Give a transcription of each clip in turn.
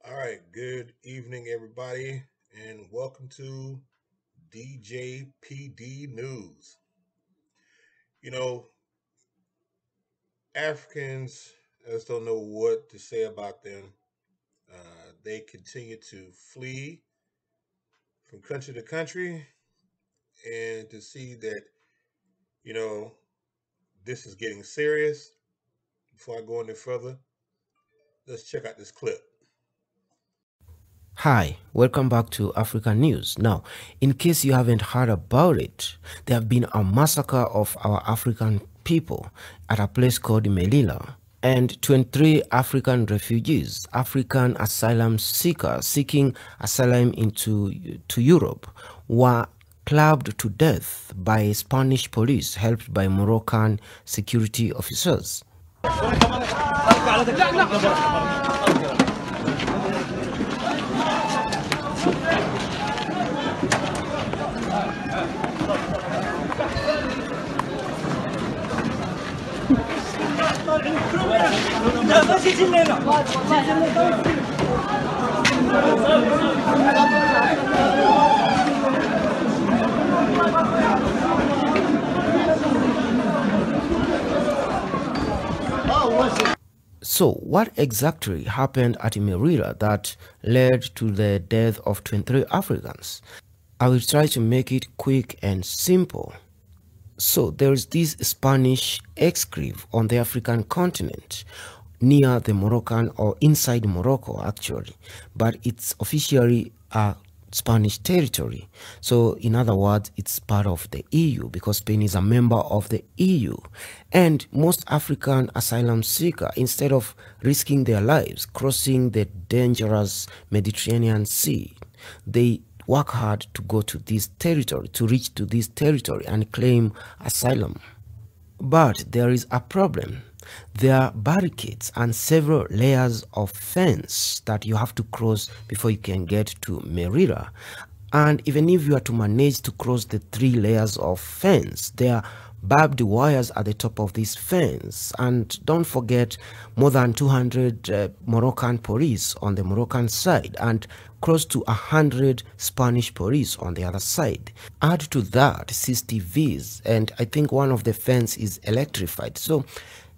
All right, good evening, everybody, and welcome to DJPD News. You know, Africans just don't know what to say about them. They continue to flee from country to country, and to see that, you know, this is getting serious. Before I go any further, let's check out this clip. Hi, welcome back to African News. Now, in case you haven't heard about it, there have been a massacre of our African people at a place called Melilla, and 23 African refugees, African asylum seekers seeking asylum to Europe, were clubbed to death by Spanish police helped by Moroccan security officers. So, what exactly happened at Merida that led to the death of 23 Africans? I will try to make it quick and simple. So, there is this Spanish exclave on the African continent near the Moroccan or inside Morocco actually, but it's officially a Spanish territory. So in other words, it's part of the EU because Spain is a member of the EU. And most African asylum seekers, instead of risking their lives crossing the dangerous Mediterranean Sea, they work hard to go to this territory, to reach to this territory and claim asylum. But there is a problem. There are barricades and several layers of fence that you have to cross before you can get to Merida. And even if you are to manage to cross the 3 layers of fence, there are barbed wires at the top of this fence. And don't forget, more than 200 Moroccan police on the Moroccan side and close to 100 Spanish police on the other side. Add to that CCTVs, and I think one of the fence is electrified. So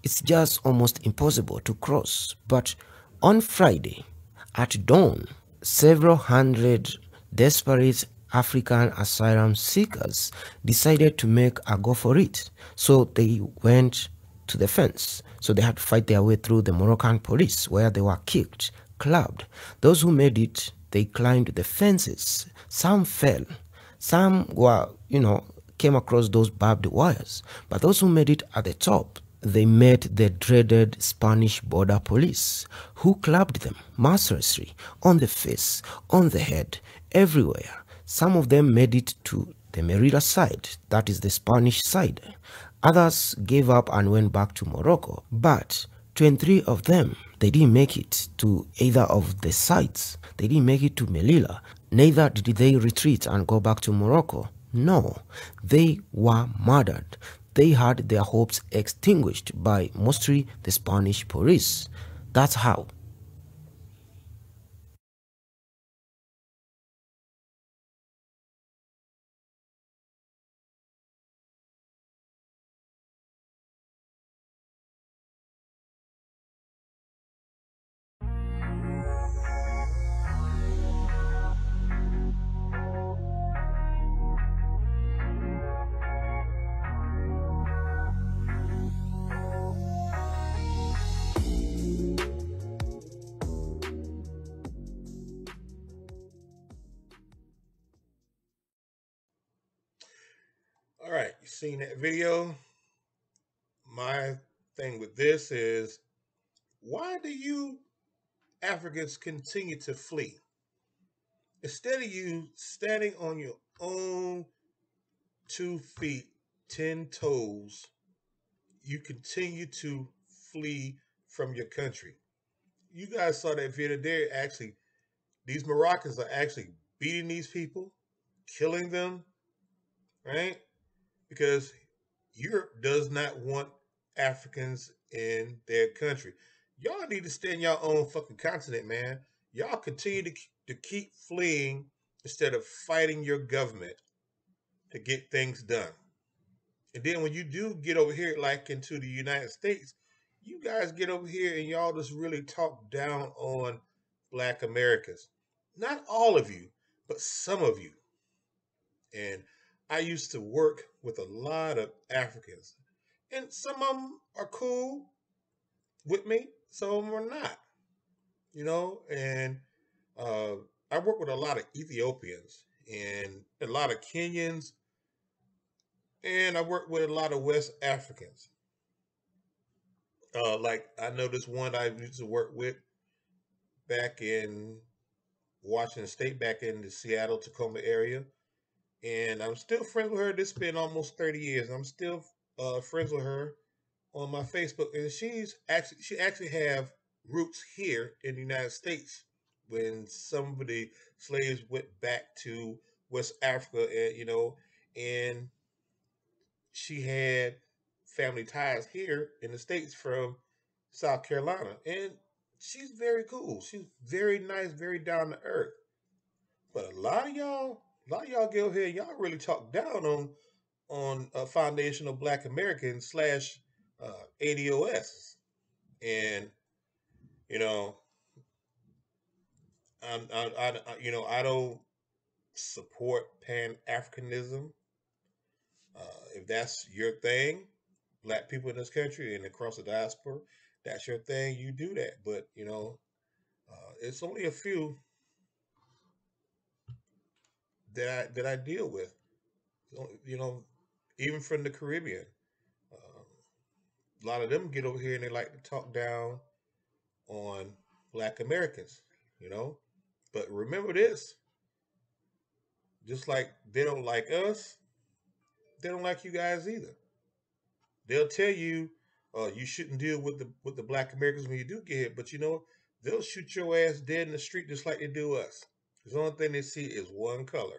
it's just almost impossible to cross. But on Friday at dawn, several hundred desperate African asylum seekers decided to make a go for it. So they went to the fence. So they had to fight their way through the Moroccan police where they were kicked, clubbed. Those who made it, they climbed the fences. Some fell. Some were, came across those barbed wires. But those who made it at the top, they met the dreaded Spanish border police, who clubbed them mercilessly on the face, on the head, everywhere. Some of them made it to the Merida side, that is the Spanish side. Others gave up and went back to Morocco. But 23 of them, they didn't make it to either of the sides. They didn't make it to Melilla. Neither did they retreat and go back to Morocco. No, they were murdered. They had their hopes extinguished by mostly the Spanish police. That's how. All right, you seen that video? My thing with this is, why do you Africans continue to flee? Instead of you standing on your own 2 feet, 10 toes, you continue to flee from your country. You guys saw that video. These Moroccans are actually beating these people, killing them, right? Because Europe does not want Africans in their country. Y'all need to stay in your own fucking continent, man. y'all continue to keep fleeing instead of fighting your government to get things done. And then when you do get over here, like into the United States, you guys get over here and y'all just really talk down on Black Americans. Not all of you, but some of you. And I used to work with a lot of Africans, and some of them are cool with me, some of them are not. And uh, I work with a lot of Ethiopians and a lot of Kenyans, and I work with a lot of West Africans. Like I know this one I used to work with back in Washington State, back in the Seattle, Tacoma area, and I'm still friends with her. This has been almost 30 years. I'm still friends with her on my Facebook, and she actually have roots here in the United States. When some of the slaves went back to West Africa, and she had family ties here in the States from South Carolina, and she's very cool. She's very nice, very down to earth. But a lot of y'all get over here, y'all really talk down on foundational Black Americans slash ADOS, and you know, I don't support Pan Africanism. If that's your thing, Black people in this country and across the diaspora, that's your thing. You do that, but it's only a few that I deal with. So, even from the Caribbean, a lot of them get over here and they like to talk down on Black Americans. You know, but remember this: just like they don't like us, they don't like you guys either. They'll tell you you shouldn't deal with the Black Americans when you do get hit, but they'll shoot your ass dead in the street just like they do us. The only thing they see is one color,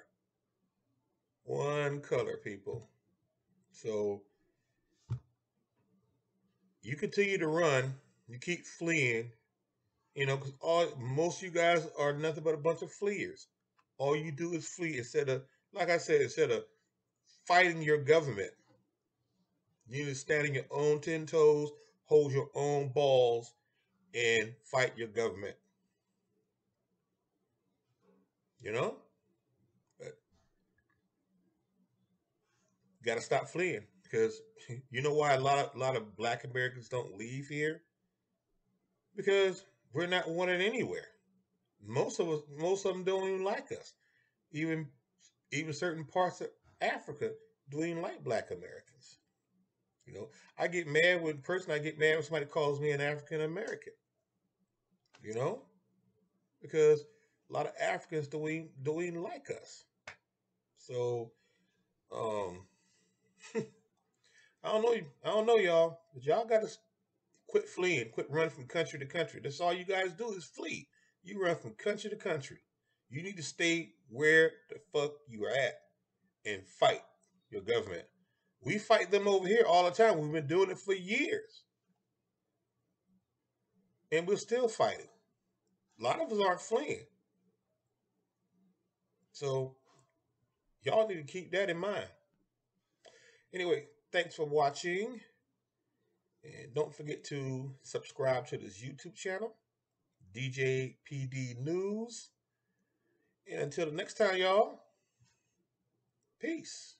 people. So you continue to run, you keep fleeing, because all most of you guys are nothing but a bunch of fleers. All you do is flee instead of, like I said, instead of fighting your government. You need to stand on your own 10 toes, hold your own balls, and fight your government. You know, but you got to stop fleeing because you know why a lot of Black Americans don't leave here, because we're not wanted anywhere. Most of them don't even like us. Even even certain parts of Africa don't even like Black Americans. You know, I get mad when somebody calls me an African American. You know, because a lot of Africans don't even like us. So um, I don't know, y'all, but y'all got to quit fleeing, quit running from country to country. That's all you guys do is flee. You run from country to country. You need to stay where the fuck you are at and fight your government. We fight them over here all the time. We've been doing it for years, and we're still fighting. A lot of us aren't fleeing. So y'all need to keep that in mind. Anyway, thanks for watching. And don't forget to subscribe to this YouTube channel, DJ PD News. And until the next time, y'all, peace.